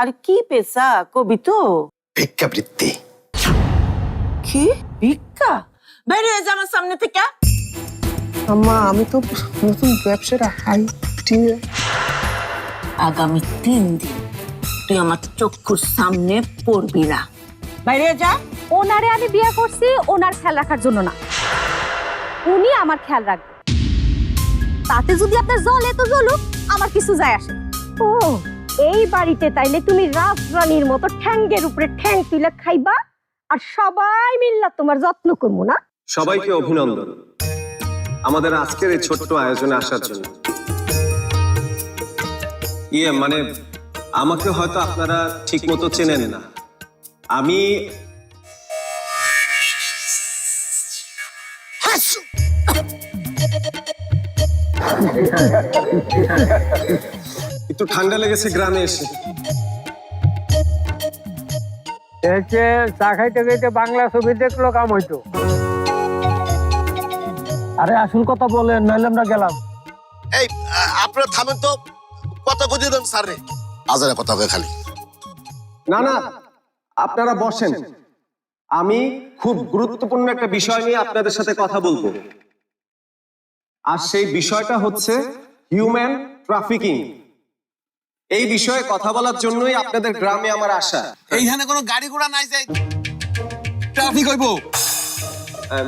আর কি পেশা কবি তো? ভিক্ষাবৃত্তি। কি ভিক্ষা? বেরিয়ে যা আমার সামনে থেকে। আম্মা আমি তো নতুন ব্যবসার আইডিয়া। আগামী 3 দিন তুই আমার চক্ষুর সামনে পড়বি না। বাইরে যা। ওনারে আমি বিয়ে করছি ওনার খেয়াল রাখার জন্য না, উনি আমার খেয়াল রাখবে। তাতে যদি আপনার জ্বলে তো জ্বলুক, আমার কিছু যায় আসে। ও এই বাড়িতে তাইলে তুমি রাজরানীর মতো ঠ্যাঙ্গের উপরে ঠ্যাং তুলে খাইবা আর সবাই মিল্লা তোমার যত্ন করবো না? সবাইকে অভিনন্দন আমাদের আজকের এই ছোট্ট আয়োজনে আসার জন্য। মানে আমাকে হয়তো আপনারা ঠিক মতো চেনেন না। আমি একটু ঠান্ডা লেগেছে গ্রামে এসে। চা খাইতে খাইতে বাংলা ছবি দেখলো কাম হইতো। আরে আসল কথা বলেন, নাইলে আমরা গেলাম। এই আপনারা থামেন তো, কথা বুঝিয়ে দেন স্যার রে। আজারে কথা হবে খালি। না না আপনারা বসেন, আমি খুব গুরুত্বপূর্ণ একটা বিষয় নিয়ে আপনাদের সাথে কথা বলবো। আর সেই বিষয়টা হচ্ছে হিউম্যান ট্রাফিকিং। এই বিষয়ে কথা বলার জন্যই আপনাদের গ্রামে আমার আসা। এইখানে কোনো গাড়ি ঘোড়া নাই যাই ট্রাফিক হইব?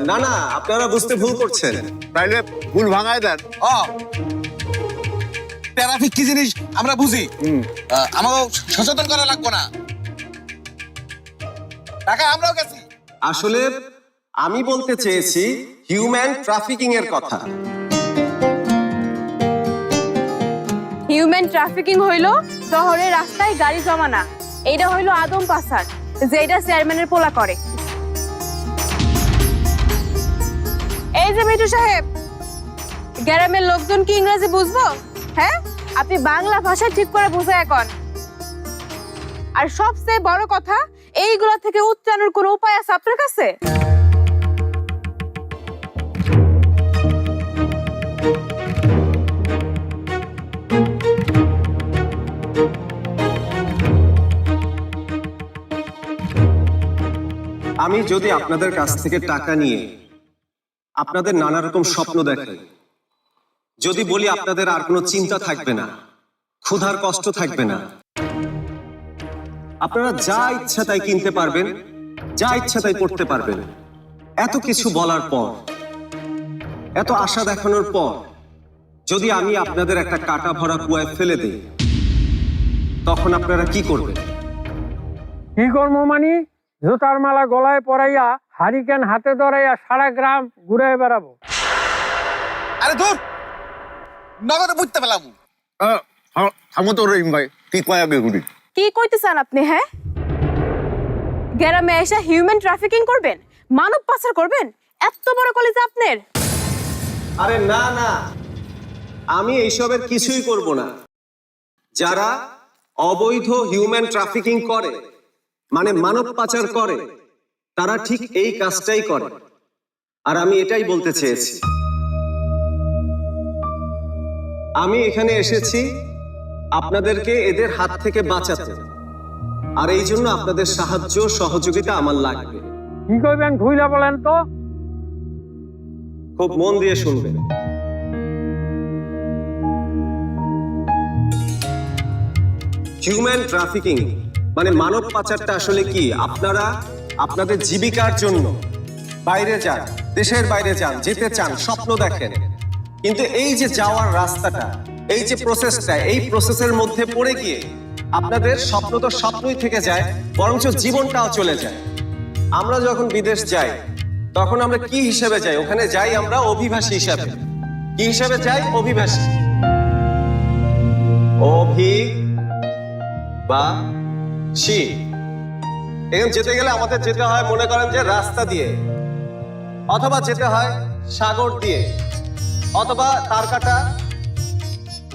না না আপনারা বুঝতে ভুল করছেন। তাইলে ভুল ভাঙায় দেন। ট্রাফিক কি জিনিস আমরা বুঝি, আমাকে সচেতন করা লাগবে না। টাকা আমরাও গেছি। আসলে আমি বলতে চেয়েছি হিউম্যান ট্রাফিকিং এর কথা। হিউম্যান ট্রাফিকিং হইলো শহরের রাস্তায় গাড়ি জমানা। এইটা হইলো আদম পাচার, যেটা চেয়ারম্যানের পোলা করে। এই যে মিঠু সাহেব, গ্রামের লোকজন কি ইংরেজি বুঝবো? হ্যাঁ, আপনি বাংলা ভাষা ঠিক করে বুঝে এখন। আর সবচেয়ে বড় কথা, এইগুলা থেকে উচ্চারণের কোনো উপায় আছে আপনার কাছে? আমি যদি আপনাদের কাছ থেকে টাকা নিয়ে আপনাদের নানা রকম স্বপ্ন দেখাই, যদি বলি আপনাদের আর কোনো চিন্তা থাকবে না, ক্ষুধার কষ্ট থাকবে না, আপনারা যা ইচ্ছা তাই কিনতে পারবেন, যা ইচ্ছা তাই করতে পারবেন, এত কিছু বলার পর, এত আশা দেখানোর পর যদি আমি আপনাদের একটা কাটা ভরা কুয়ায় ফেলে দিই, তখন আপনারা কি করবেন? কি করবো মানে? জুতার মালা গলায় পরাইয়া হারিকেন হাতে ধরাইয়া সারা গ্রাম ঘুরে বেড়াবো। আরে ধুর, নগদে বুঝতে পেলাম। থামো তো রহিম ভাই, কি কয় আগে ঘুরি। কি কইতে চান আপনি? হ্যাঁ, গ্রামে এসে হিউম্যান ট্রাফিকিং করবেন, মানব পাচার করবেন? এত বড় কলেজ আপনার? আরে না না, আমি এইসবের কিছুই করব না। যারা অবৈধ হিউম্যান ট্রাফিকিং করে, মানে মানব পাচার করে, তারা ঠিক এই কাজটাই করে। আর আমি এটাই বলতে চেয়েছি। আমি এখানে এসেছি আপনাদেরকে এদের হাত থেকে বাঁচাতে, আর এই জন্য আপনাদের সাহায্য সহযোগিতা আমার লাগবে। কি করবেন খুইলা বলেন তো? খুব মন দিয়ে শুনবেন। হিউম্যান ট্রাফিকিং মানে মানব পাচারটা আসলে কি? আপনারা আপনাদের জীবিকার জন্য বাইরে যান, দেশের বাইরে যান, যেতে চান, স্বপ্ন দেখেন, কিন্তু এই যে যাওয়ার রাস্তাটা, এই যে প্রসেসটা, এই প্রসেসের মধ্যে পড়ে গিয়ে আপনাদের স্বপ্ন তো স্বপ্নই থেকে যায়, বরঞ্চ জীবনটাও চলে যায়। আমরা যখন বিদেশ যাই তখন আমরা কি হিসেবে যাই? ওখানে যাই আমরা অভিবাসী হিসাবে। কি হিসেবে যাই? অভিবাসী। অভিবাসী। এখানে যেতে গেলে আমাদের যেতে হয়, মনে করেন যে রাস্তা দিয়ে, অথবা যেতে হয় সাগর দিয়ে, অথবা তারকাটা,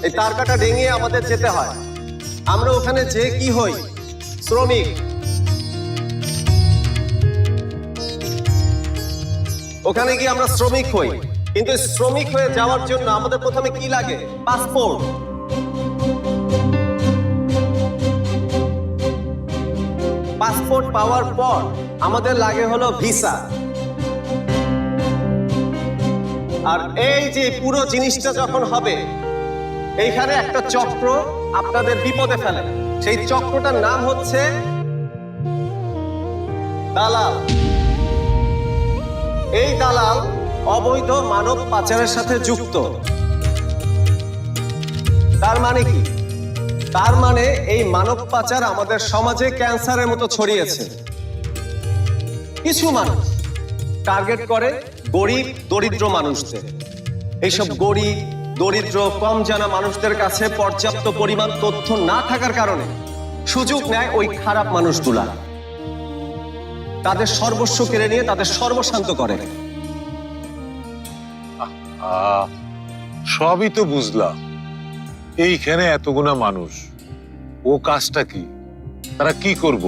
এই তারকাটা ডিঙিয়ে আমাদের যেতে হয়। আমরা ওখানে যে কি হই? শ্রমিক। ওখানে গিয়ে আমরা শ্রমিক হই, কিন্তু শ্রমিক হয়ে যাওয়ার জন্য আমাদের প্রথমে কি লাগে? পাসপোর্ট। পাসপোর্ট পাওয়ার পর আমাদের লাগে হলো ভিসা। আর এই যে পুরো জিনিসটা যখন হবে, এইখানে একটা চক্র আপনাদের বিপদে ফেলে। সেই চক্রটার নাম হচ্ছে দালাল। এই দালাল অবৈধ মানব পাচারের সাথে যুক্ত। তার মানে কি? তার মানে এই মানব পাচার আমাদের সমাজে ক্যান্সারের মতো ছড়িয়েছে। কিছু মানুষ টার্গেট করে গরিব দরিদ্র মানুষদের। এইসব গরিব দরিদ্র কম জানা মানুষদের কাছে পর্যাপ্ত পরিমাণ তথ্য না থাকার কারণে সুযোগ নেয় ওই খারাপ মানুষগুলা। তাদের সর্বস্ব কেড়ে নিয়ে তাদের সর্বশান্ত করে। সবই তো বুঝলাম, এইখানে এতগুনা মানুষ, ও কাজটা কি, তারা কি করব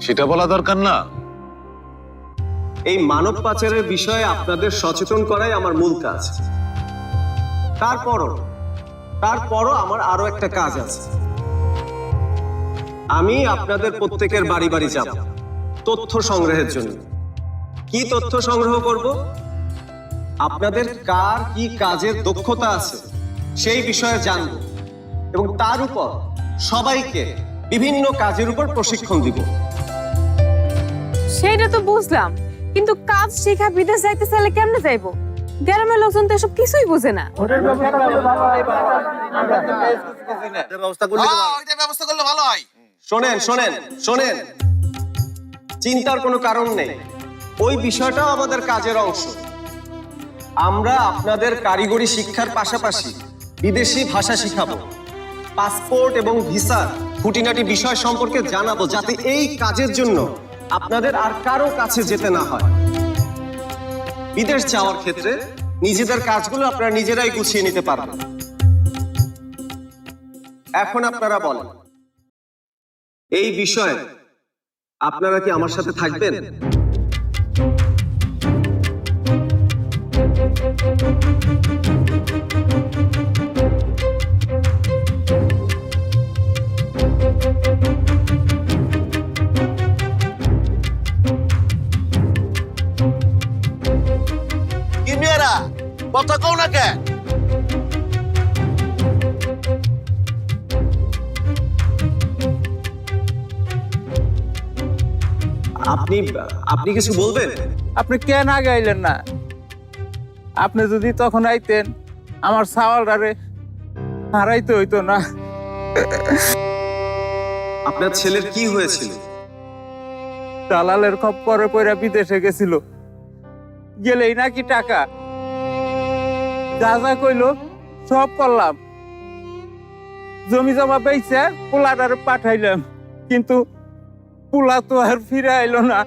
সেটা বলা দরকার না? এই মানব পাচারের বিষয়ে আপনাদের সচেতন করাই আমার মূল কাজ। তারপরও আমার আরো একটা কাজ আছে। আমি আপনাদের প্রত্যেকের বাড়ি বাড়ি যাব তথ্য সংগ্রহের জন্য। কি তথ্য সংগ্রহ করব? আপনাদের কার কি কাজের দক্ষতা আছে সেই বিষয়ে জানব, এবং তার উপর সবাইকে বিভিন্ন কাজের উপর প্রশিক্ষণ দিব। সেটা তো বুঝলাম, কিন্তু কাজ শিখা বিদেশ যাইতে চাইলে কেমনে যাইবো? গ্রামের লোকজন তো এসব কিছুই বুঝে না। ব্যবস্থা করলে ভালো হয়। শোনেন শোনেন শোনেন, চিন্তার কোনো কারণ নেই। ওই বিষয়টাও আমাদের কাজের অংশ। আমরা আপনাদের কারিগরি শিক্ষার পাশাপাশি বিদেশি ভাষা শিখাবো, পাসপোর্ট এবং ভিসার খুঁটিনাটি বিষয় সম্পর্কে জানাবো, যাতে এই কাজের জন্য আপনাদের আর কারো কাছে যেতে না হয়। বিদেশ যাওয়ার ক্ষেত্রে নিজেদের কাজগুলো আপনারা নিজেরাই গুছিয়ে নিতে পারবেন। এখন আপনারা বলেন, এই বিষয়ে আপনারা কি আমার সাথে থাকবেন? কি মেয়েরা কথা কও না কে? আপনি আপনি কিছু বলবেন? আপনি কেন আগে আইলেন না? আপনি যদি তখন আইতেন আমার সাওয়ালটারে হারাইতে হইতো না। আপনার ছেলের কি হয়েছিল? দালালের খপ্পরে পড়ে বিদেশে গেছিল, গেলেই নাকি টাকা। যা যা কইলো সব করলাম, জমি জমা বেচে পোলাটারে পাঠাইলাম, কিন্তু পোলা তো আর ফিরে আইলো না।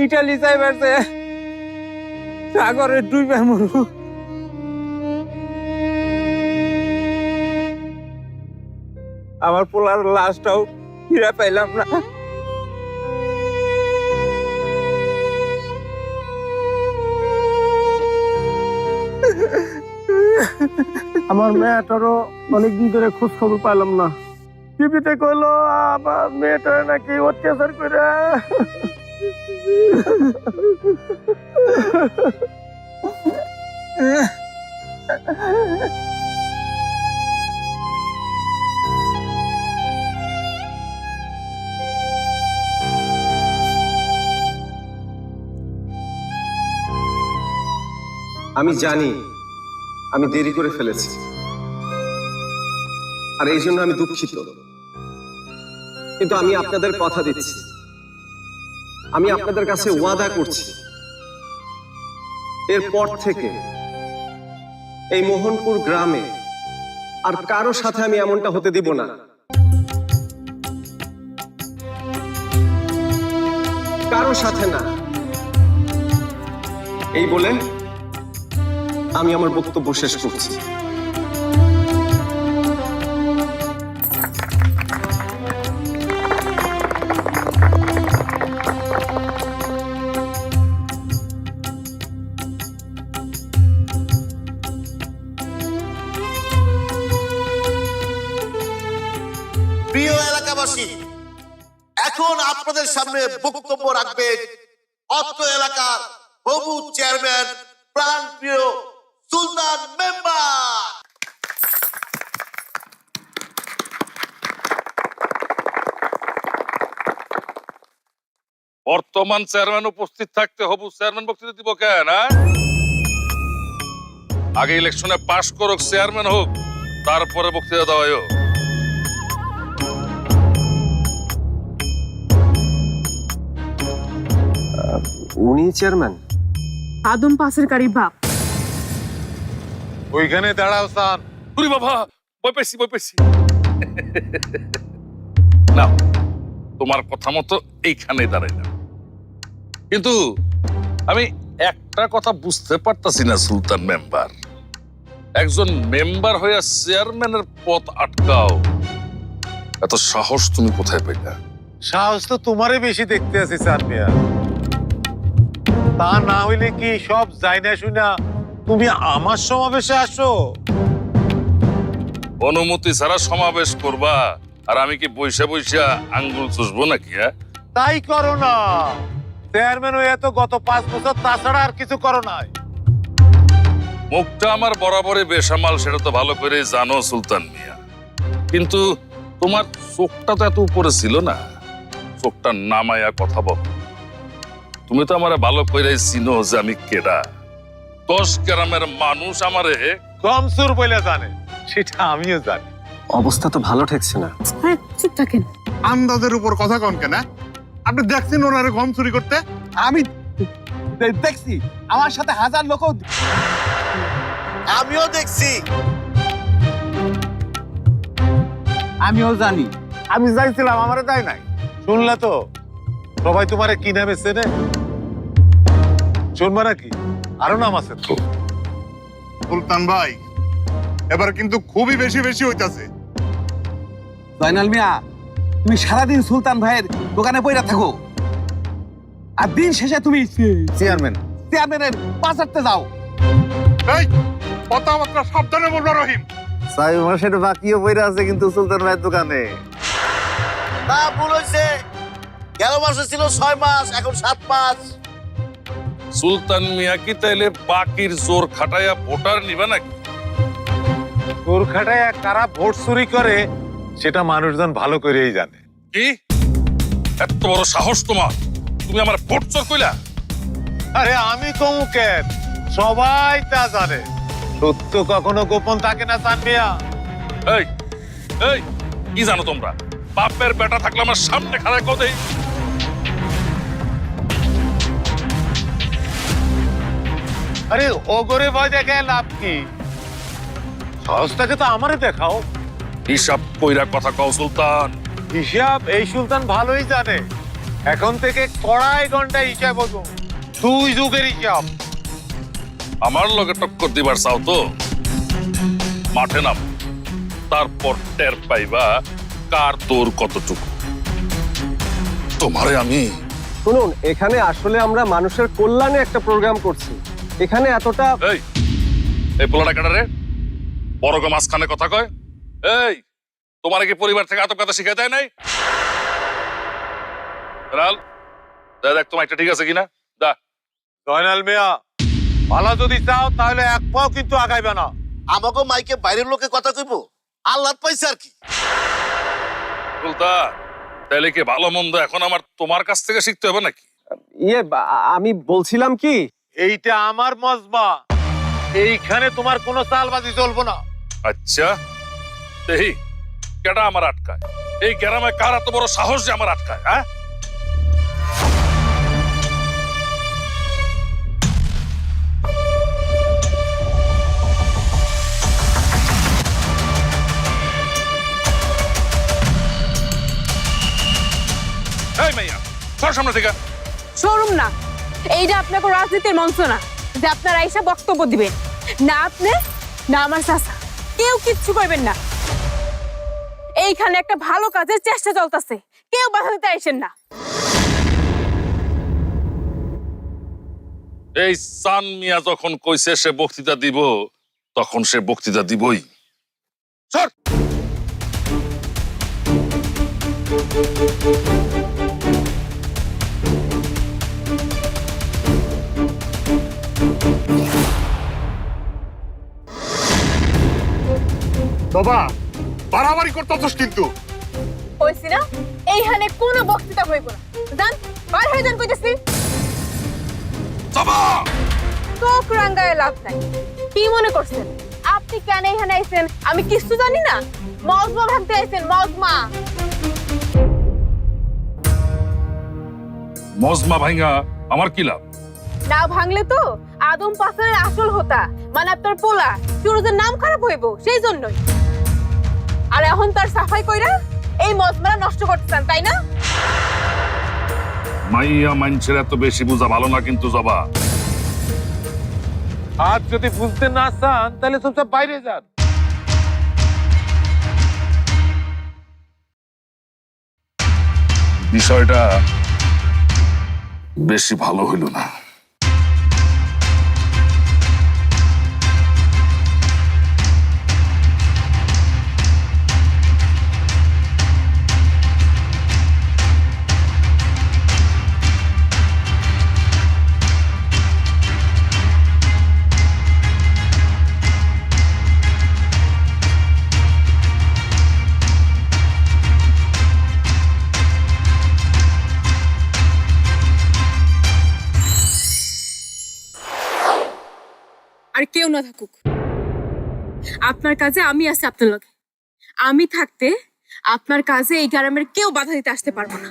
ইটালি যাইবার যে সাগরে ডুবে মরু। আমার পোলার লাশটাও ফিরে পাইলাম না। আমার মেয়েটারও অনেকদিন ধরে খোঁজ খবর পাইলাম না। টিভিতে কইলো আমার মেয়েটার নাকি অত্যাচার করে। আমি জানি আমি দেরি করে ফেলেছি, আর এই জন্য আমি দুঃখিত। কিন্তু আমি আপনাদের কথা দিচ্ছি, আমি আপনাদের কাছে ওয়াদা করছি, এরপর থেকে এই মোহনপুর গ্রামে আর কারো সাথে আমি এমনটা হতে দিব না। কারো সাথে না। এই বলে আমি আমার বক্তব্য শেষ করছি। প্রিয় এলাকাবাসী, এখন এখন আপনাদের সামনে বক্তব্য রাখবেন অত্র এলাকার হবু চেয়ারম্যান প্রাণপ্রিয় সুলতান মেম্বার। বর্তমান চেয়ারম্যান উপস্থিত থাকতে হবু চেয়ারম্যান বক্তৃতা দিব কেন? আগে ইলেকশনে পাশ করুক, চেয়ারম্যান হোক, তারপরে বক্তৃতা দেওয়া হয়। উনি চেয়ারম্যান? আদম পাশের গাড়ি বাপ। ওইখানে দাঁড়াও সান। উরি বাবা, বই পেয়েছি। না, তোমার কথা মতো এইখানে দাঁড়াইলাম, কিন্তু আমি একটা কথা বুঝতে পারতাছি না সুলতান মেম্বার, একজন মেম্বার হইয়া চেয়ারম্যানের পথ আটকাও, এত সাহস তুমি কোথায় পেলে? সাহস তো তোমারই বেশি দেখতে আছি স্যার মিয়া। তা না হইলে কি সব যাই না শুনা তুমি আমার সমাবেশে আসো? অনুমতি ছাড়া সমাবেশ করবা আর আমি কি বৈশা আঙ্গুল চুষবো নাকি? তাই করো না, চেয়ারম্যান হয়ে তো গত 5 বছর তাছাড়া আর কিছু করো নাই। মুখটা আমার বরাবরই বেসামাল, সেটা তো ভালো করে জানো সুলতান মিয়া, কিন্তু তোমার চোখটা তো এত উপরে ছিল না, চোখটা নামায়া কথা বল। তুমি তো আমার ভালো করে চিনো যে আমি কেডা। 10 গ্রামের মানুষ আমারে কম সুর বলে জানে, সেটা আমিও জানি। অবস্থা তো ভালো ঠেকছে না। হ্যাঁ, চুপ থাকেন। আন্দাজের উপর কথা কন কেন? আপনি দেখছেন ওনারে গম চুরি করতে? আমি দেখছি, আমার সাথে হাজার লোক। আমিও দেখছি। আমিও জানি। আমি যাইছিলাম, আমারে দেয় নাই। শুনলে তো, সবাই তোমারে কি নামে চেনে? শুনবা নাকি? আরো নাম আছে তো। সুলতান ভাই, এবার কিন্তু খুবই বেশি হইতাছে। জয়নাল মিয়া, তুমি সারাদিন সুলতান ভাইয়ের দোকানে পয়রা থাকো, আর দিন শেষে তুমি চেয়ারম্যানের পাঁচারতে যাও। এই কথাবার্তা সাবধানে বলবা রহিম। সাহেব মাসের বাকিও পয়রা আছে কিন্তু সুলতান ভাইয়ের দোকানে। না, ভুল হয়েছে। গেল মাসে ছিল 6 মাস, এখন 7 মাস। সুলতান মিয়া কি তাইলে বাকির জোর খাটাইয়া ভোটার নিবে নাকি? তোর খাটায় কারা ভোট চুরি করে সেটা মানুষজন ভালো করেই জানে। কি এত বড় সাহস তোমার? তুমি আমার ভোট চোর কইলা? আরে আমি কমু কেন, সবাই তা জানে। সত্য কখনো গোপন থাকে না সান মিয়া। এই এই কি জানো তোমরা? বাপের বেটা থাকলে আমার সামনে খাড়া কদেই। আরে ওগরে ভয় দেখে লাভ কি? সাহসটাকে তো আমারে দেখাও। হিসাব কইরা কথা কও সুলতান। হিসাব এই সুলতান ভালোই জানে। এখন থেকে কড়াই ঘন্টা হিসাব হতো, 2 যুগের হিসাব। আমার লগে টক্কর দিবার চাও তো মাঠে নাম, তারপর টের পাইবা কার তোর কতটুকু। তোমারে আমি শুনুন, এখানে আসলে আমরা মানুষের কল্যাণে একটা প্রোগ্রাম করছি, এখানে এতটা। এই পোলাটা কাটারে বড় গো মাঝখানে কথা কয়। এই তোমার কি পরিবার থেকে আতপ কথা শিখাই দেয় নাই? দেখ তোমার একটা ঠিক আছে কিনা। দা জয়নাল মিয়া, ভালো যদি চাও তাহলে এক পাও কিন্তু আগাইবে না। আমাকে মাইকে বাইরের লোকে কথা কইব, আল্লাহ পাইছে আর কি। সুলতান, তাহলে কি ভালো মন্দ এখন আমার তোমার কাছ থেকে শিখতে হবে নাকি? আমি বলছিলাম কি, এইটা আমার মজবা, এইখানে তোমার কোনো চালবাজি চলবো না। আচ্ছা, এই কেডা আমার আটকায়? এই গ্রামে কার এত বড় সাহস যে আমার আটকায়? হ্যাঁ, এই মাইয়া, সর সামনে থেকে। শোরুম না, এইটা আপনাকে রাজনীতির মঞ্চ না যে আপনারা এসে বক্তব্য দিবেন। না আপনি না আমার চাচা, কেউ কিচ্ছু করবেন না। এইখানে একটা ভালো কাজের চেষ্টা চলতেছে, কেউ বাধা দিতে আইসেন না। এই সান মিয়া যখন কইছে সে বক্তৃতা দিব, তখন সে বক্তৃতা দিবই। সর। বাবা বাড়াবাড়ি করতেছস কিন্তু। কইছি না এইখানে কোনো বক্তৃতা হইব না। যান বার হয়ে যান কইতেছি। জবা চোখ রাঙ্গায় লাভ নাই। কি মনে করছেন আপনি কেন এখানে আইছেন আমি কিছু জানি না? মজমা ভাঙতে আইছেন, মজমা। মজমা ভাইঙ্গা আমার কি লাভ? না ভাঙলে তো আদম পাথরের আসল হতা মানে আপনার পোলা সুরজের নাম খারাপ হইব, সেই জন্যই। আর এখন তার সাফাই কইরা এই মজমারা নষ্ট করতেছেন, তাই না? মাইয়া মানুষের এত বেশি বোঝা ভালো না কিন্তু জবা। আর যদি বুঝতে না চান তাহলে চুপচাপ বাইরে যান। বিষয়টা বেশি ভালো হইল না। আর কেউ না থাকুক, আপনার কাজে আমি আছি আপনার লগে। আমি থাকতে আপনার কাজে এই গ্রামের কেউ বাধা দিতে আসতে পারবো না।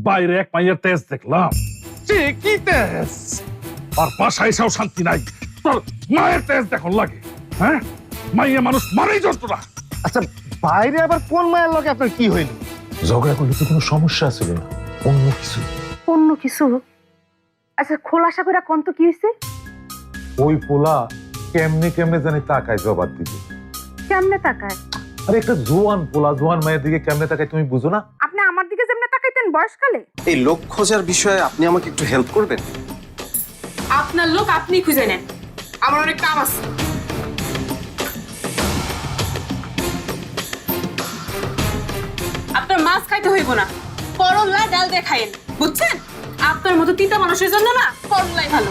বাইরে এক মাইয়ের তেজ দেখলাম, সে কি তেজ! আর বাসায় এসেও শান্তি নাই। তোর মায়ের তেজ দেখুন লাগে, হ্যাঁ? মাইয়া মানুষ মারেই যন্ত্রণা। আচ্ছা বাইরে আবার কোন মায়ের লগে আপনার কি হইল? ঝগড়া করলে তো কোনো সমস্যা ছিল না, অন্য কিছু। অন্য কিছু? আচ্ছা খোলাসা করে কোন তো কি হয়েছে? ওই পোলা কেমনে কেমনে জানি তাকায় জবার দিকে। কেমনে তাকায়? আরে একটা জোয়ান পোলা জোয়ান মায়ের দিকে কেমনে তাকায় তুমি বুঝো না? আপনি আমার দিকে যেমনে তাকাইতেন বয়সকালে? এই লোক খোঁজার বিষয়ে আপনি আমাকে একটু হেল্প করবেন? আপনার লোক আপনি খুঁজে নেন, আমার অনেক কাম আছে। আপনার মাছ খাইতে হইব না, করলা ডাল দিয়ে খাইয়েন, বুঝছেন? আপনার মতো তিতা মানুষের জন্য না করলাই ভালো।